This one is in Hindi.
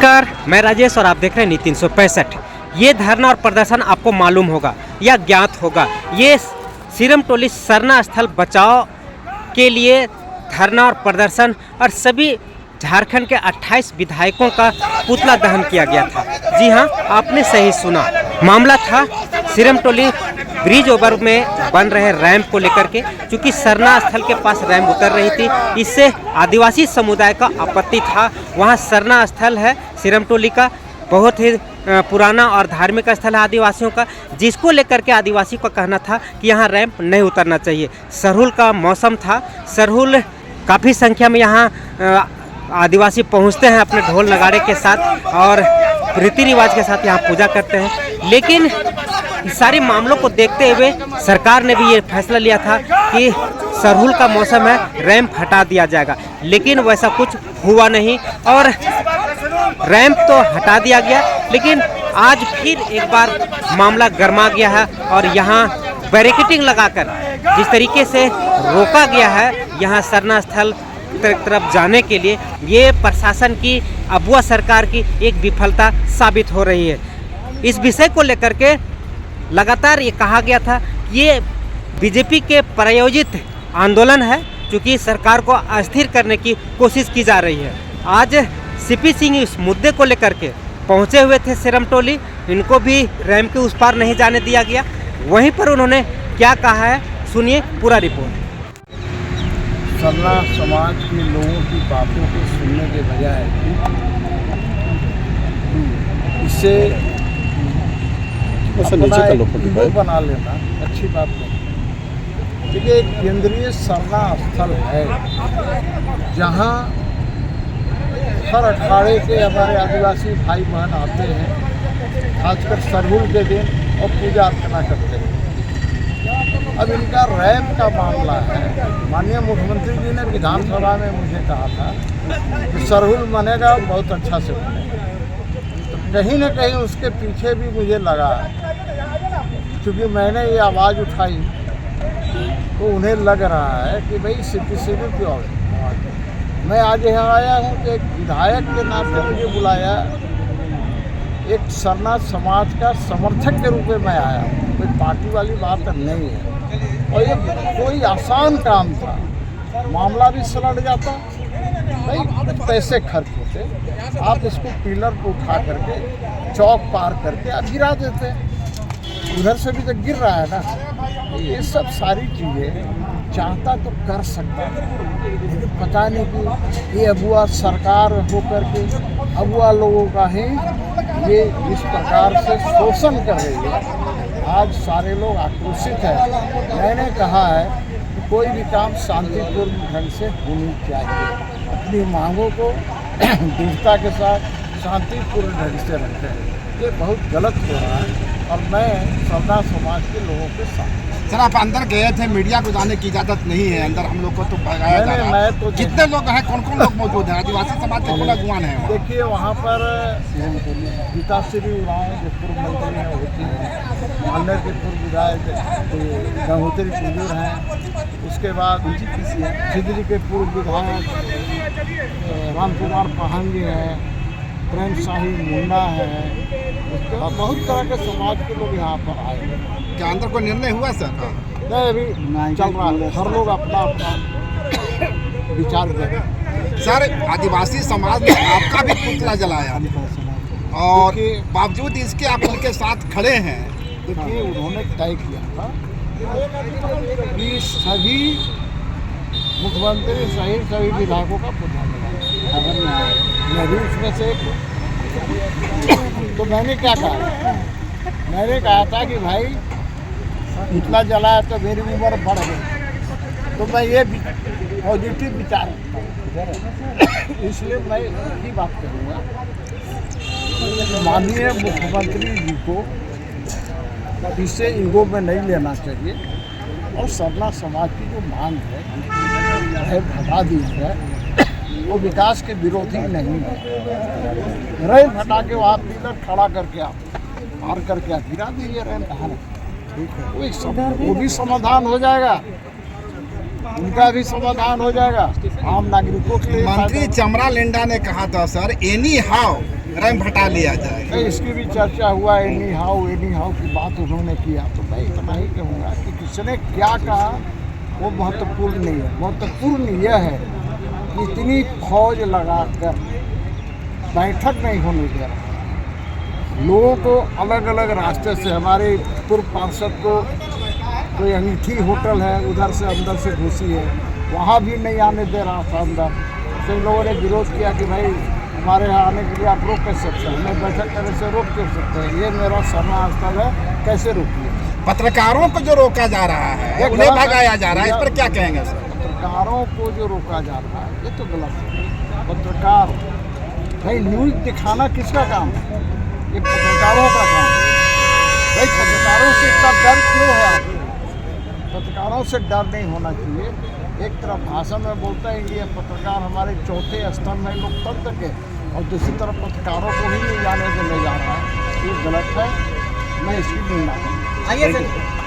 नमस्कार, मैं राजेश और आप देख रहे हैं नीति 365। ये धरना और प्रदर्शन आपको मालूम होगा या ज्ञात होगा। ये सिरमटोली सरना स्थल बचाव के लिए धरना और प्रदर्शन और सभी झारखंड के 28 विधायकों का पुतला दहन किया गया था। जी हाँ, आपने सही सुना। मामला था सिरमटोली ब्रिज ओवर में बन रहे रैंप को लेकर के, क्योंकि सरना स्थल के पास रैंप उतर रही थी। इससे आदिवासी समुदाय का आपत्ति था। वहाँ सरना स्थल है सिरमटोली का, बहुत ही पुराना और धार्मिक स्थल है आदिवासियों का, जिसको लेकर के आदिवासी का कहना था कि यहाँ रैंप नहीं उतरना चाहिए। सरहुल का मौसम था, सरहुल काफ़ी संख्या में यहाँ आदिवासी पहुँचते हैं अपने ढोल नगाड़े के साथ और रीति रिवाज के साथ यहाँ पूजा करते हैं। लेकिन सारे मामलों को देखते हुए सरकार ने भी ये फैसला लिया था कि सरहुल का मौसम है, रैंप हटा दिया जाएगा। लेकिन वैसा कुछ हुआ नहीं और रैंप तो हटा दिया गया, लेकिन आज फिर एक बार मामला गर्मा गया है और यहाँ बैरिकेडिंग लगाकर जिस तरीके से रोका गया है यहाँ सरना स्थल तरफ जाने के लिए, ये प्रशासन की, अबुआ सरकार की एक विफलता साबित हो रही है। इस विषय को लेकर के लगातार ये कहा गया था कि ये बीजेपी के प्रायोजित आंदोलन है, क्योंकि सरकार को अस्थिर करने की कोशिश की जा रही है। आज सीपी सिंह इस मुद्दे को लेकर के पहुंचे हुए थे सिरमटोली, इनको भी रैंप के उस पार नहीं जाने दिया गया। वहीं पर उन्होंने क्या कहा है, सुनिए पूरा रिपोर्ट। सरना समाज के लोगों की बातों को सुनने के बजाय इससे ईगो बना लेना अच्छी बात नहीं। देखिए, एक केंद्रीय सरना स्थल है जहाँ हर अखाड़े के हमारे आदिवासी भाई बहन आते हैं, खासकर सरहुल के दिन, और पूजा अर्चना करते हैं। अब इनका रैंप का मामला है। माननीय मुख्यमंत्री जी ने विधानसभा में मुझे कहा था कि सरहुल बनेगा, बहुत अच्छा से बनेगा। तो कहीं न कहीं उसके पीछे भी मुझे लगा, क्योंकि मैंने ये आवाज़ उठाई तो उन्हें लग रहा है कि भाई सीपी सिंह क्यों। मैं आज यहाँ आया हूँ कि एक विधायक के नाते मुझे बुलाया, एक सरना समाज का समर्थक के रूप में मैं आया हूँ, कोई पार्टी वाली बात नहीं है। और ये कोई आसान काम था, मामला भी सलट जाता, भाई कुछ पैसे खर्च होते, आप इसको पिलर को उठा करके चौक पार करके आप गिरा देते, उधर से भी तो गिर रहा है ना। ये सब सारी चीज़ें चाहता तो कर सकता था, लेकिन पता नहीं कि ये अबुआ सरकार होकर के अबुआ लोगों का ही ये इस प्रकार से शोषण कर रही है। आज सारे लोग आक्रोशित हैं। मैंने कहा है कि कोई भी काम शांतिपूर्ण ढंग से होनी चाहिए, अपनी मांगों को दृढ़ता के साथ शांतिपूर्ण ढंग से रखें। ये बहुत गलत हो रहा है और मैं सरना समाज के लोगों के साथ। सर, आप अंदर गए थे, मीडिया को जाने की इजाज़त नहीं है अंदर, हम लोग को तो भगाया जा रहा है। तो कितने लोग हैं, कौन कौन लोग मौजूद हैं? आदिवासी समाज के पूरा गुआन है। देखिए, वहाँ पर पिताश्री उरांव जो पूर्व मंत्री हैं होती हैं, मालनेर के पूर्व विधायक गंगोत्री कुंजूर हैं, उसके बाद खिजरी के पूर्व विधायक राम कुमार पाहन जी हैं, प्रेम शाही मुन्ना है, उसके बाद बहुत तरह के समाज के लोग यहाँ पर आए हैं। क्या अंदर कोई निर्णय हुआ सर? नहीं, अभी चल रहा है, हर लोग अपना अपना विचार करें। सर, आदिवासी समाज ने आपका भी पुतला जलाया और बावजूद इसके आप उनके साथ खड़े हैं। देखिए, उन्होंने तय किया था कि सभी मुख्यमंत्री सहित सभी विधायकों का पुतला जलाया, मैं भी उसमें से। तो मैंने क्या कहा, मैंने कहा था कि भाई पुतला जलाया तो मेरी उम्र बढ़ गई, तो मैं ये पॉजिटिव विचार इसलिए मैं ये बात करूँगा, माननीय मुख्यमंत्री जी को इससे ईगो में नहीं लेना चाहिए और सरना समाज की जो मांग है हटा दी है, वो विकास के विरोधी नहीं है। रैंप हटा के वहाँ पिलर खड़ा करके आप पार करके आप गिरा दीजिए रैंप, वो भी समाधान हो जाएगा, उनका भी समाधान हो जाएगा, आम नागरिकों के लिए। मंत्री चमरा लेंडा ने कहा था सर, एनी हाउ रंग हटा लिया जाए। नहीं, इसकी भी चर्चा हुआ एनी हाउ की बात उन्होंने किया, तो मैं इतना ही कहूँगा कि किसने क्या कहा वो महत्वपूर्ण नहीं है। महत्वपूर्ण यह है कि इतनी फौज लगाकर बैठक नहीं होने दे रहा। लोगों को अलग अलग रास्ते से, हमारे पूर्व पार्षद को कोई अंगीठी होटल है उधर से अंदर से घुसी है, वहाँ भी नहीं आने दे रहा था अंदर। तो इन लोगों ने विरोध किया कि भाई हमारे यहाँ आने के लिए आप रोक कैसे सकते हैं, हमें बैठक करने से रोक क्यों सकते हैं, ये मेरा सरना स्थल है, कैसे रोकिए। पत्रकारों को जो रोका जा रहा है, उन्हें भगाया जा रहा है, इस पर क्या कहेंगे सर? पत्रकारों को जो रोका जा रहा है ये तो गलत है। पत्रकार भाई न्यूज़ दिखाना किसका काम है? ये पत्रकारों का काम है। भाई पत्रकारों से इतना डर क्यों है आपको? पत्रकारों से डर नहीं होना चाहिए। एक तरफ भाषण में बोलता है ये पत्रकार हमारे चौथे स्तंभ में लोकतंत्र के, और दूसरी तरफ पत्रकारों को ही नहीं जाने देने जा रहा है, ये गलत है। मैं इसकी निंदा करता हूं। आइए सर।